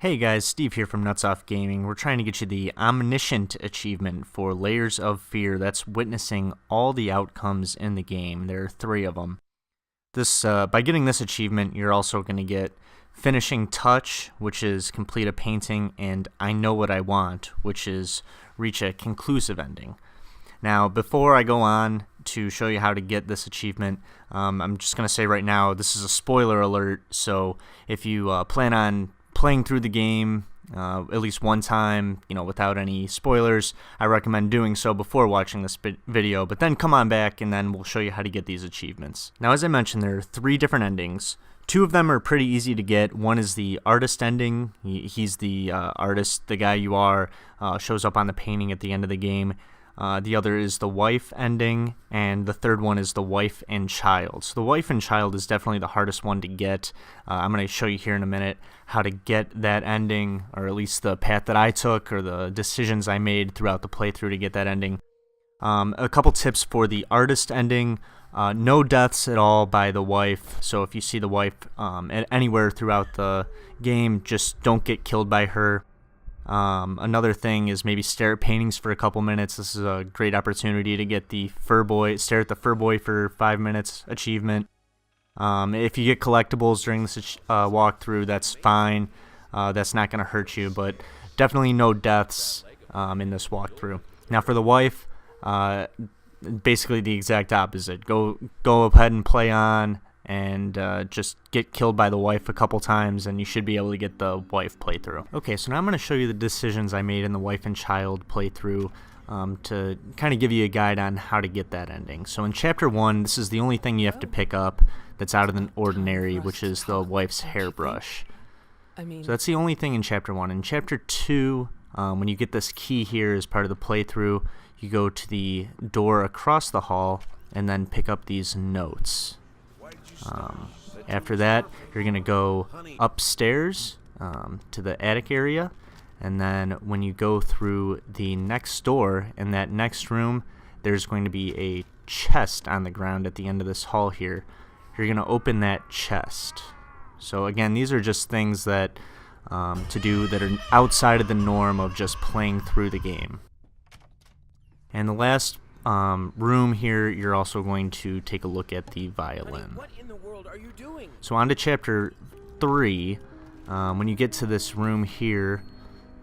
Hey guys, Steve here from Nuts Off Gaming. We're trying to get you the Omniscient Achievement for Layers of Fear. That's witnessing all the outcomes in the game. There are 3 of them. By getting this achievement, you're also going to get Finishing Touch, which is complete a painting, and I Know What I Want, which is reach a conclusive ending. Now, before I go on to show you how to get this achievement, I'm just going to say right now, this is a spoiler alert, so if you plan on playing through the game at least one time, without any spoilers, I recommend doing so before watching this video, but then come on back and then we'll show you how to get these achievements. Now, as I mentioned, there are 3 different endings. 2 of them are pretty easy to get. One is the artist ending. He's the artist, the guy you are, shows up on the painting at the end of the game. The other is the wife ending, and the third one is the wife and child. So the wife and child is definitely the hardest one to get. I'm going to show you here in a minute how to get that ending, or at least the path that I took, or the decisions I made throughout the playthrough to get that ending. A couple tips for the artist ending. No deaths at all by the wife, so if you see the wife anywhere throughout the game, just don't get killed by her. Another thing is maybe stare at paintings for a couple minutes. This is a great opportunity to get the stare at the fur boy for 5 minutes achievement. If you get collectibles during this walkthrough, that's fine. That's not going to hurt you, but definitely no deaths in this walkthrough. Now for the wife, basically the exact opposite. Go ahead and play on and just get killed by the wife a couple times, and you should be able to get the wife playthrough. Okay, so now I'm going to show you the decisions I made in the wife and child playthrough to kind of give you a guide on how to get that ending. So in Chapter 1, this is the only thing you have to pick up that's out of the ordinary, which is the wife's hairbrush. So that's the only thing in Chapter 1. In Chapter 2, when you get this key here as part of the playthrough, you go to the door across the hall and then pick up these notes. After that, you're going to go upstairs to the attic area, and then when you go through the next door in that next room, there's going to be a chest on the ground at the end of this hall here. You're going to open that chest. So again, these are just things that to do that are outside of the norm of just playing through the game. And the last room here, you're also going to take a look at the violin. What in the world are you doing? So on to Chapter 3, when you get to this room here,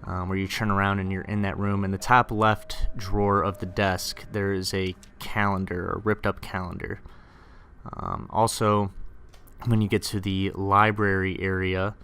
where you turn around and you're in that room, in the top left drawer of the desk, there is a calendar, a ripped up calendar. Also, when you get to the library area,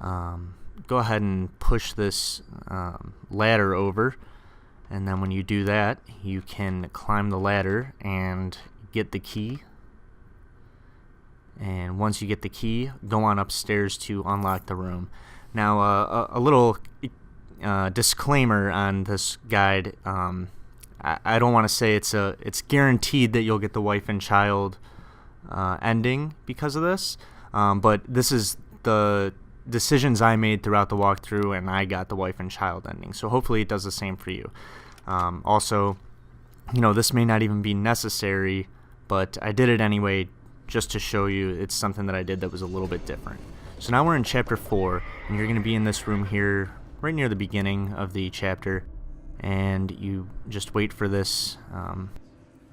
go ahead and push this ladder over. And then when you do that, you can climb the ladder and get the key. And once you get the key, go on upstairs to unlock the room. Now, a little disclaimer on this guide. I don't want to say it's guaranteed that you'll get the wife and child ending because of this. But this is the decisions I made throughout the walkthrough, and I got the wife and child ending. So hopefully it does the same for you. Also, this may not even be necessary, but I did it anyway just to show you it's something that I did that was a little bit different. So now we're in Chapter 4, and you're going to be in this room here right near the beginning of the chapter, and you just wait for this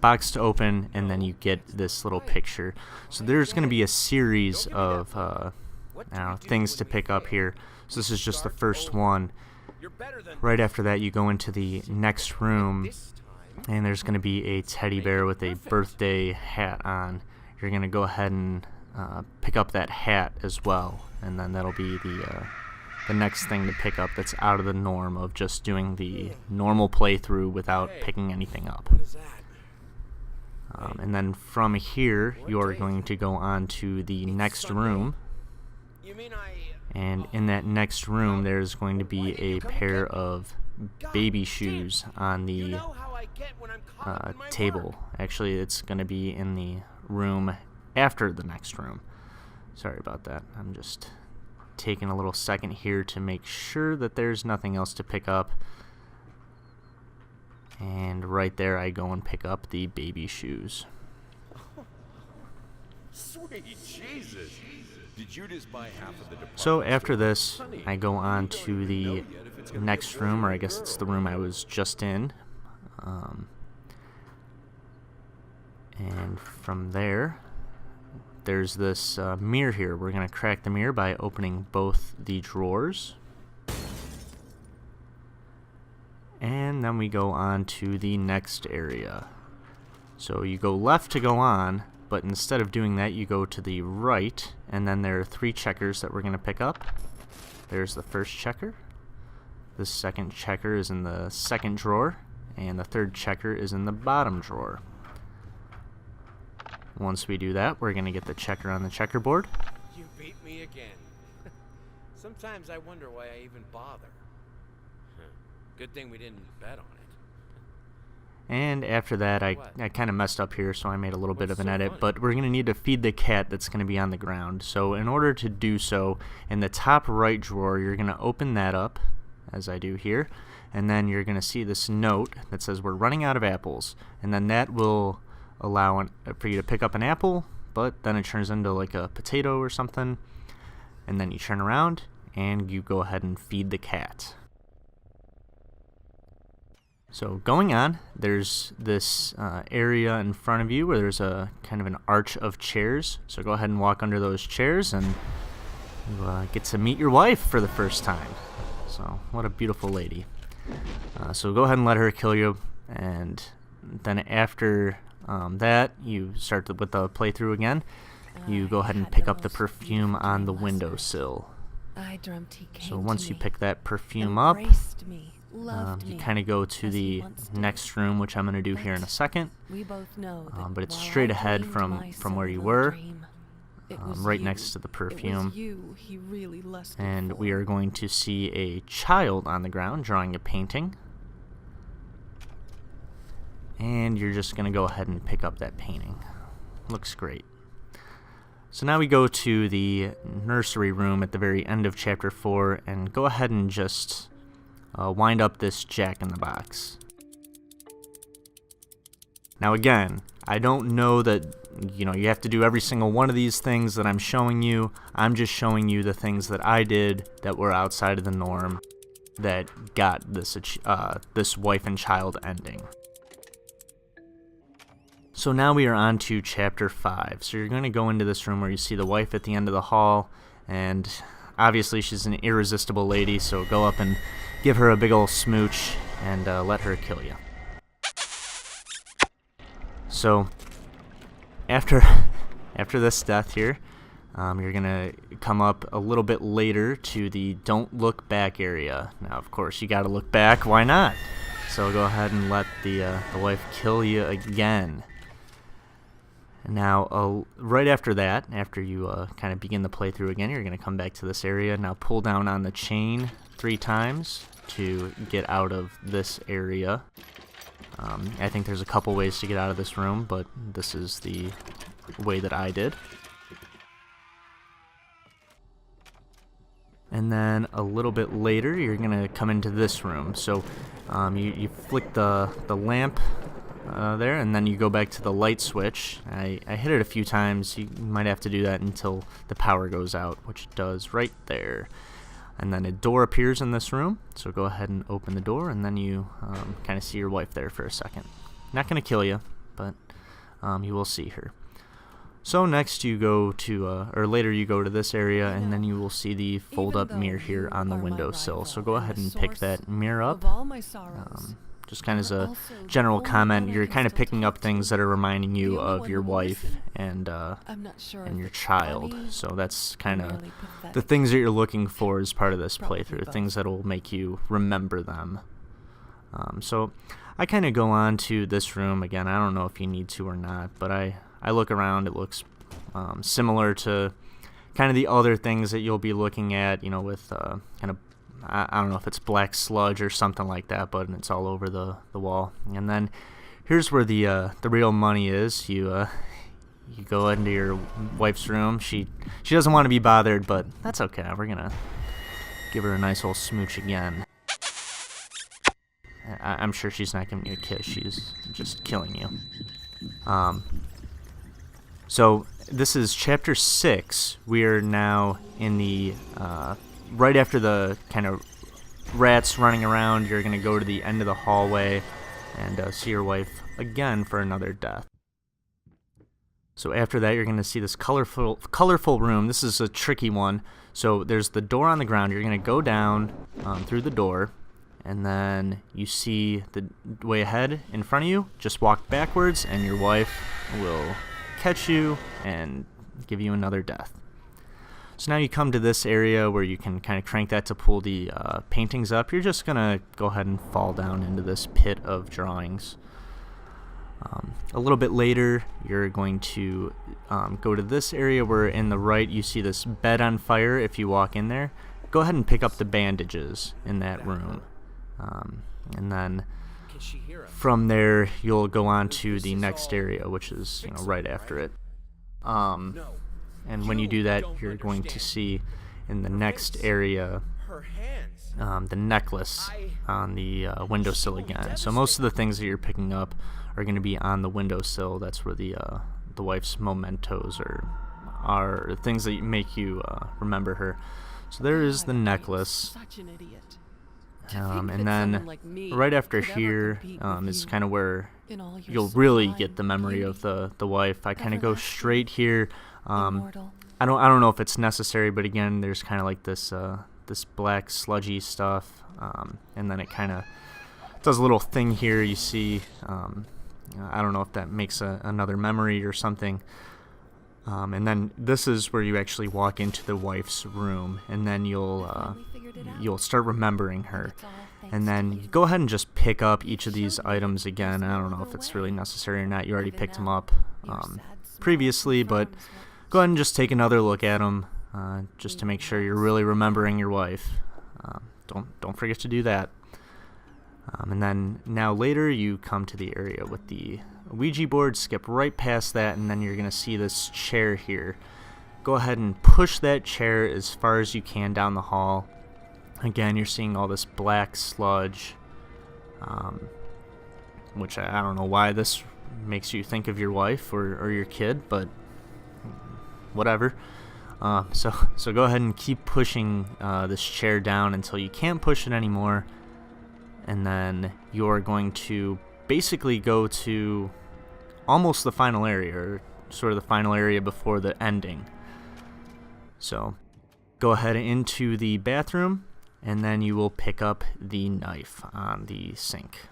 box to open, and then you get this little picture. So there's going to be a series of things to pick up here. So this is just the first one. Right after that, you go into the next room, and there's going to be a teddy bear with a birthday hat on. You're going to go ahead and pick up that hat as well, and then that'll be the next thing to pick up that's out of the norm of just doing the normal playthrough without picking anything up. And then from here, you're going to go on to the next room. And in that next room, there's going to be a pair of baby shoes on the table. Actually, it's going to be in the room after the next room. Sorry about that. I'm just taking a little second here to make sure that there's nothing else to pick up. And right there, I go and pick up the baby shoes. Sweet Jesus. Did you just buy half of the department So after store? this, Honey, I go on we don't to even the know yet if it's gonna be a next boy room, or or I a guess it's the girl. room I was just in. And from there, there's this mirror here. We're going to crack the mirror by opening both the drawers. And then we go on to the next area. So you go left to go on, but instead of doing that, you go to the right, and then there are 3 checkers that we're going to pick up. There's the first checker. The second checker is in the second drawer, and the third checker is in the bottom drawer. Once we do that, we're going to get the checker on the checkerboard. You beat me again. Sometimes I wonder why I even bother. Good thing we didn't bet on it. And after that, I kind of messed up here, so I made a little bit of What's an so edit. funny? But we're going to need to feed the cat that's going to be on the ground. So in order to do so, in the top right drawer, you're going to open that up, as I do here. And then you're going to see this note that says we're running out of apples. And then that will allow for you to pick up an apple, but then it turns into like a potato or something. And then you turn around, and you go ahead and feed the cat. So going on, there's this area in front of you where there's a kind of an arch of chairs. So go ahead and walk under those chairs, and you get to meet your wife for the first time. So what a beautiful lady. So go ahead and let her kill you, and then after that, you start with the playthrough again. You go ahead and pick up the perfume on the windowsill. I dreamt he came So once to you me, pick that perfume up, embraced me, loved you me, kind of go to as he the once did. next room, which I'm going to do here in a second. We both know that But it's while straight I ahead dreamed from my where you solo were, dream, it was right you. next to the It perfume. was you he really lusted And for. we are going to see a child on the ground drawing a painting. And you're just going to go ahead and pick up that painting. Looks great. So now we go to the nursery room at the very end of Chapter 4, and go ahead and just wind up this Jack-in-the-Box. Now again, I don't know that you have to do every single one of these things that I'm showing you. I'm just showing you the things that I did that were outside of the norm that got this wife and child ending. So now we are on to Chapter 5. So you're going to go into this room where you see the wife at the end of the hall, and obviously she's an irresistible lady, so go up and give her a big ol' smooch and let her kill you. So after this death here, you're going to come up a little bit later to the Don't Look Back area. Now, of course, you got to look back. Why not? So go ahead and let the wife kill you again. Now, right after that, after you kind of begin the playthrough again, you're going to come back to this area. Now, pull down on the chain 3 times to get out of this area. I think there's a couple ways to get out of this room, but this is the way that I did. And then a little bit later, you're going to come into this room. So you flick the lamp there, and then you go back to the light switch. I hit it a few times. You might have to do that until the power goes out, which it does right there. And then a door appears in this room, so go ahead and open the door, and then you kind of see your wife there for a second. Not going to kill you, but you will see her. So next you go to, or later you go to this area, and then you will see the fold-up mirror here on the windowsill. So go ahead and pick that mirror up. Of all my sorrows, Just kind of as you are a also the general only comment, one I you're can kind of still picking up talk things to. that are reminding you The only of one your who will wife listen. and I'm not sure and if your it's child. funny So that's kind or of really the pathetic. things that you're looking for as part of this Probably playthrough, both. things that will make you remember them. So I kind of go on to this room again. I don't know if you need to or not, but I look around. It looks similar to kind of the other things that you'll be looking at, with kind of, I don't know if it's black sludge or something like that, but it's all over the wall. And then here's where the real money is. You go into your wife's room. She doesn't want to be bothered, but that's okay. We're gonna give her a nice old smooch again. I'm sure she's not giving you a kiss. She's just killing you. So this is chapter 6. We are now in the right after the kind of rats running around. You're gonna go to the end of the hallway and see your wife again for another death. So after that, you're gonna see this colorful room. This is a tricky one. So there's the door on the ground. You're gonna go down through the door, and then you see the way ahead in front of you. Just walk backwards, and your wife will catch you and give you another death. So now you come to this area where you can kind of crank that to pull the paintings up. You're just gonna go ahead and fall down into this pit of drawings. A little bit later, you're going to go to this area where in the right you see this bed on fire. If you walk in there, go ahead and pick up the bandages in that room. And then from there, you'll go on to the next area, which is right after it. And when you do that, you're going to see in the next area the necklace on the windowsill again. So most of the things that you're picking up are going to be on the windowsill. That's where the wife's mementos are things that make you remember her. So there is the necklace. Such an idiot. And then right after here is kind of where you'll really get the memory of the wife. I kind of go straight here. I don't know if it's necessary, but again, there's kind of like this this black sludgy stuff, and then it kind of does a little thing here. You see, I don't know if that makes another memory or something. And then this is where you actually walk into the wife's room, and then you'll start remembering her. And then you go ahead and just pick up each of these items again. I don't know if it's really necessary or not. You already picked them up previously, but go ahead and just take another look at them just to make sure you're really remembering your wife. Don't forget to do that. And then now later you come to the area with the Ouija board, skip right past that, and then you're going to see this chair here. Go ahead and push that chair as far as you can down the hall. Again, you're seeing all this black sludge, which I don't know why this makes you think of your wife or your kid, but whatever. So go ahead and keep pushing this chair down until you can't push it anymore, and then you're going to basically go to almost the final area, or sort of the final area before the ending. So go ahead into the bathroom, and then you will pick up the knife on the sink.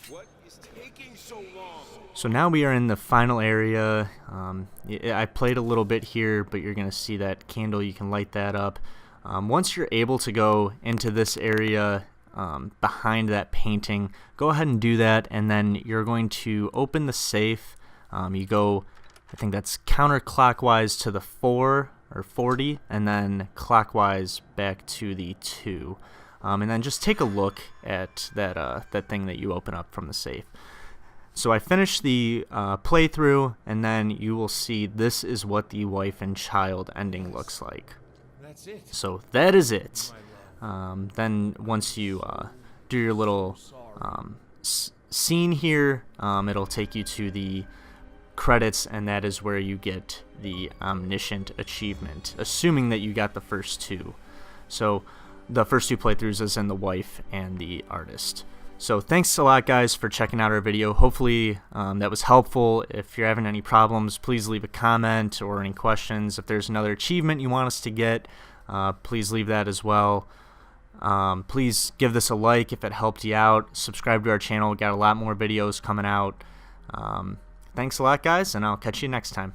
What is taking so long? So now we are in the final area. I played a little bit here, but you're going to see that candle. You can light that up. Once you're able to go into this area behind that painting, go ahead and do that, and then you're going to open the safe. You go, I think that's counterclockwise to the 4 or 40, and then clockwise back to the 2. And then just take a look at that thing that you open up from the safe. So I finished the playthrough, and then you will see this is what the wife and child ending looks like. That's it. So that is it. Then once you do your little scene here, it'll take you to the credits, and that is where you get the Omniscient Achievement, assuming that you got the first 2. So the first 2 playthroughs is in the wife and the artist. So thanks a lot, guys, for checking out our video. Hopefully that was helpful. If you're having any problems, please leave a comment, or any questions. If there's another achievement you want us to get, please leave that as well. Please give this a like if it helped you out. Subscribe to our channel. We've got a lot more videos coming out. Thanks a lot, guys, and I'll catch you next time.